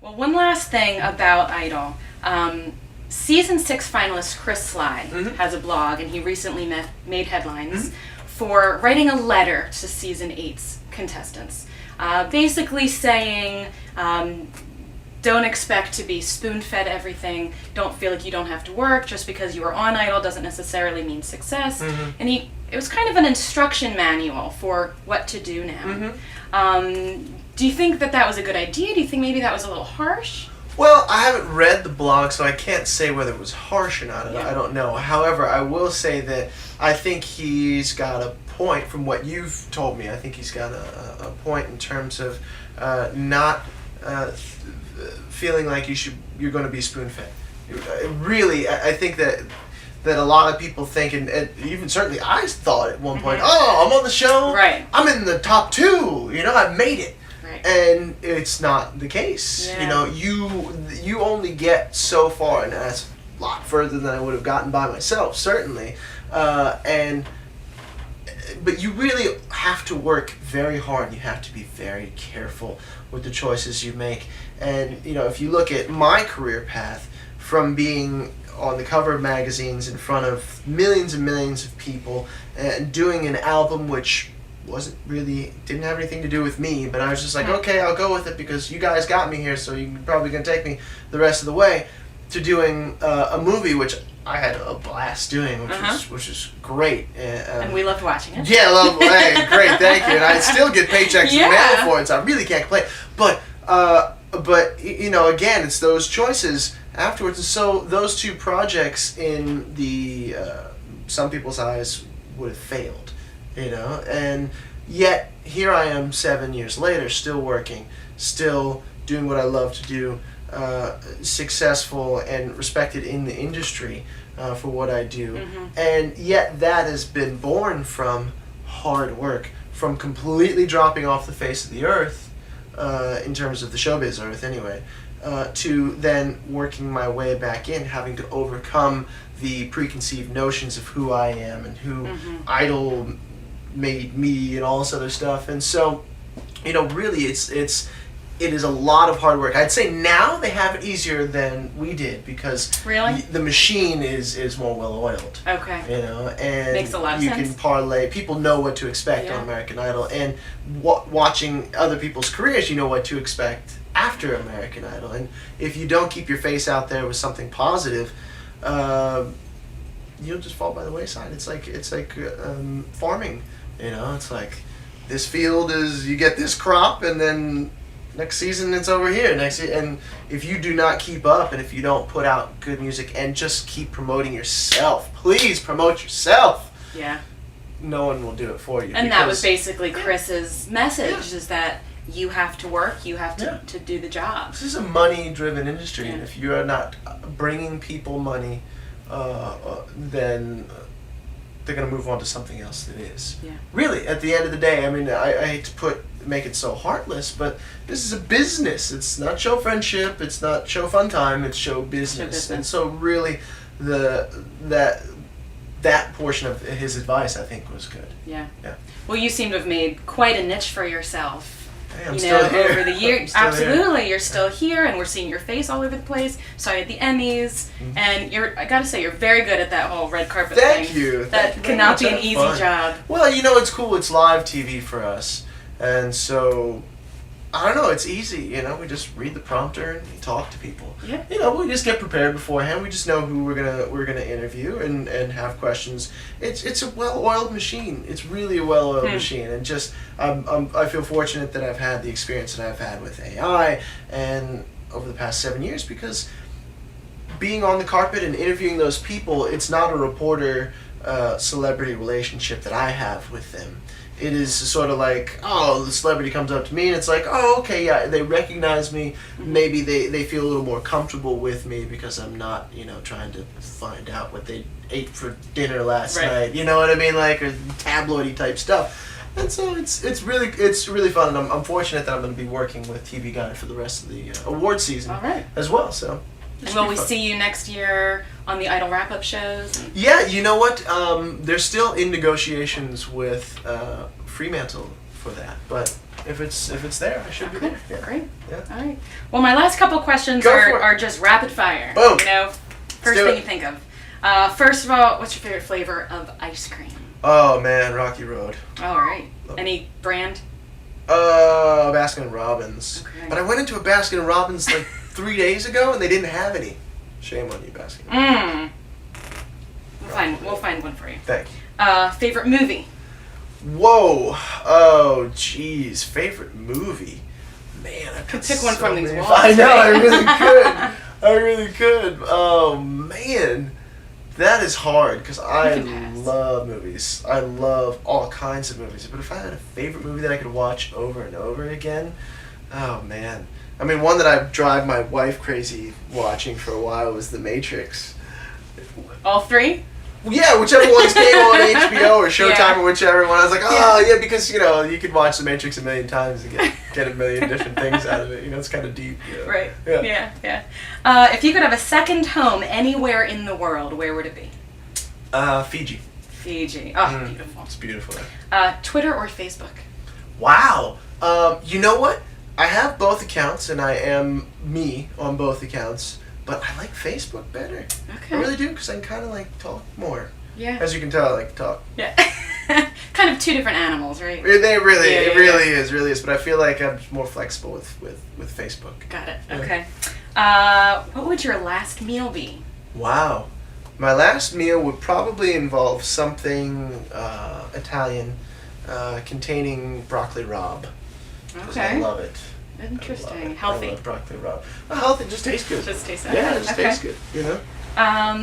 Well, one last thing about Idol. Season 6 finalist Chris Sly has a blog, and he recently made headlines for writing a letter to Season 8's contestants. Basically saying, don't expect to be spoon-fed everything. Don't feel like you don't have to work. Just because you were on Idol doesn't necessarily mean success. And it was kind of an instruction manual for what to do now. Do you think that was a good idea? Do you think maybe that was a little harsh? Well, I haven't read the blog, so I can't say whether it was harsh or not. Yeah. I don't know. However, I will say that I think he's got a point from what you've told me. I think he's got a point in terms of not feeling like you're going to be spoon-fed. Really, I think that a lot of people think, and even certainly I thought at one point, oh, I'm on the show, right? I'm in the top 2. I've made it. Right. And it's not the case. Yeah. You only get so far, and that's a lot further than I would have gotten by myself, certainly. But you really have to work very hard. You have to be very careful with the choices you make. And if you look at my career path, from being on the cover of magazines in front of millions and millions of people, and doing an album which didn't have anything to do with me, but I was just like, okay, I'll go with it because you guys got me here, so you're probably going to take me the rest of the way, to doing a movie which I had a blast doing, which is great. And we loved watching it. Yeah, hey, great, thank you. And I still get paychecks in the mail for it, so I really can't complain. But again, it's those choices afterwards. And so those 2 projects in the some people's eyes would have failed. And yet here I am 7 years later, still working, still doing what I love to do, successful and respected in the industry for what I do. And yet that has been born from hard work, from completely dropping off the face of the earth, in terms of the showbiz earth anyway, to then working my way back in, having to overcome the preconceived notions of who I am and who Idol made me and all this other stuff. And so, really it is a lot of hard work. I'd say now they have it easier than we did because the machine is more well oiled. Okay. And makes a lot of you sense. can parlay. People know what to expect on American Idol, and watching other people's careers, you know what to expect after American Idol. And if you don't keep your face out there with something positive, you'll just fall by the wayside. It's like farming. It's like this field is, you get this crop, and then next season it's over here. And if you do not keep up, and if you don't put out good music and just keep promoting yourself, please promote yourself. Yeah. No one will do it for you. And that was basically Chris's message: is that you have to work, you have to do the job. This is a money-driven industry, Yeah. and if you are not bringing people money, then they're going to move on to something else that is. Yeah. Really, at the end of the day, I mean, I hate to make it so heartless, but this is a business. It's not show friendship, it's not show fun time, it's show business. And so really, that portion of his advice, I think, was good. Yeah. Yeah. Well, you seem to have made quite a niche for yourself. Hey, I'm still here. Over the years. Absolutely, here. You're still here, and we're seeing your face all over the place. Saw you at the Emmys, and I gotta say, you're very good at that whole red carpet thing. Thank you. That cannot be an easy job. Well, it's cool. It's live TV for us, and so I don't know. It's easy. We just read the prompter and we talk to people. Yeah. We just get prepared beforehand. We just know who we're gonna interview and have questions. It's a well-oiled machine. It's really a well-oiled machine, and just I feel fortunate that I've had the experience that I've had with AI and over the past 7 years, because being on the carpet and interviewing those people, it's not a reporter celebrity relationship that I have with them. It is sort of like, oh, the celebrity comes up to me and it's like, oh, okay, yeah, they recognize me. Maybe they feel a little more comfortable with me because I'm not, trying to find out what they ate for dinner last night. You know what I mean? Like, or tabloidy type stuff. And so it's really fun, and I'm fortunate that I'm going to be working with TV Guide for the rest of the award season as well. So. Will we see you next year on the Idol wrap-up shows? Yeah, you know what? They're still in negotiations with Fremantle for that, but If it's there, I should be there. Yeah. Great. Yeah. All right. Well, my last couple questions Go for it. are just rapid fire. Boom. You know, first do thing it. you think of. First of all, what's your favorite flavor of ice cream? Oh man, Rocky Road. All right. Love Any brand? Baskin Robbins. Okay. But I went into a Baskin Robbins like 3 days ago and they didn't have any. Shame on you, Baskin. We'll find one for you. Thank you. Favorite movie? Whoa. Oh, jeez. Favorite movie? Man, I Could pick one from these walls. I know, I right? really could. I really could. Oh, man. That is hard because I You can pass. love movies. I love all kinds of movies. But if I had a favorite movie that I could watch over and over again, oh, man. I mean, one that I drive my wife crazy watching for a while was The Matrix. All three? Yeah, whichever ones came on HBO or Showtime Yeah. or whichever one. I was like, oh, yeah, because, you know, you could watch The Matrix a million times and get a million different things out of it. You know, it's kind of deep. You know? Right. Yeah. Yeah. If you could have a second home anywhere in the world, where would it be? Fiji. Fiji. Oh, beautiful. It's beautiful. Twitter or Facebook? Wow. You know what? I have both accounts, and I am me on both accounts. But I like Facebook better. Okay. I really do, because I can kind of like talk more. Yeah. As you can tell, I like to talk. Yeah. Kind of two different animals, right? It really Yeah. is. But I feel like I'm more flexible with Facebook. Got it. Yeah. Okay. What would your last meal be? Wow. My last meal would probably involve something Italian containing broccoli rabe. 'Cause I Okay. love it. Interesting. I Healthy. love broccoli rabe. Well, healthy, just tastes good. Just tastes Yeah, good. it just Okay. tastes good, you know?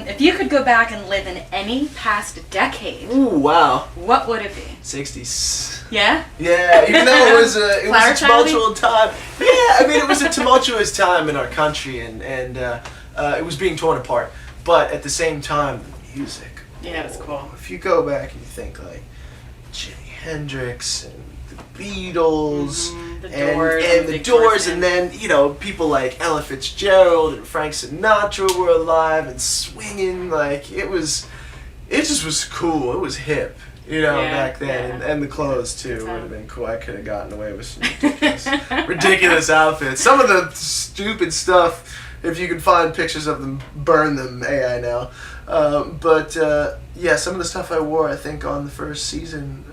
If you could go back and live in any past decade, Ooh, wow. what would it be? 60s. Yeah? Yeah, even though it was a Flower tumultuous time. Yeah, I mean, it was a tumultuous time in our country, and it was being torn apart. But at the same time, the music. Yeah, it was cool. If you go back and you think like Jimi Hendrix and the Beatles The and Doors. and the Big Doors, fan. and then, you know, people like Ella Fitzgerald and Frank Sinatra were alive and swinging. Like, it just was cool. It was hip. You know, Yeah, back then, yeah. and the clothes too Good would time. have been cool. I could have gotten away with some ridiculous outfits. Some of the stupid stuff, if you can find pictures of them, burn them. AI now, but yeah, some of the stuff I wore, I think, on the first season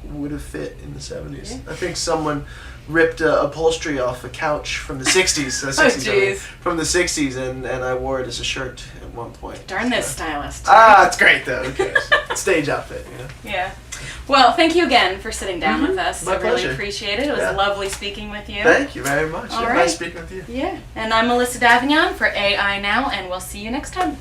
would have fit in the 70s. Yeah. I think someone ripped upholstery off a couch from the 60s. jeez. From the 60s, and I wore it as a shirt at one point. Darn this stylist. It's great though. Who cares? Stage outfit, you know. Yeah. Well, thank you again for sitting down with us. My I really pleasure. appreciate it. It was Yeah. lovely speaking with you. Thank you very much. All Nice right. speaking with you. Yeah. And I'm Melissa Davignon for AI Now, and we'll see you next time.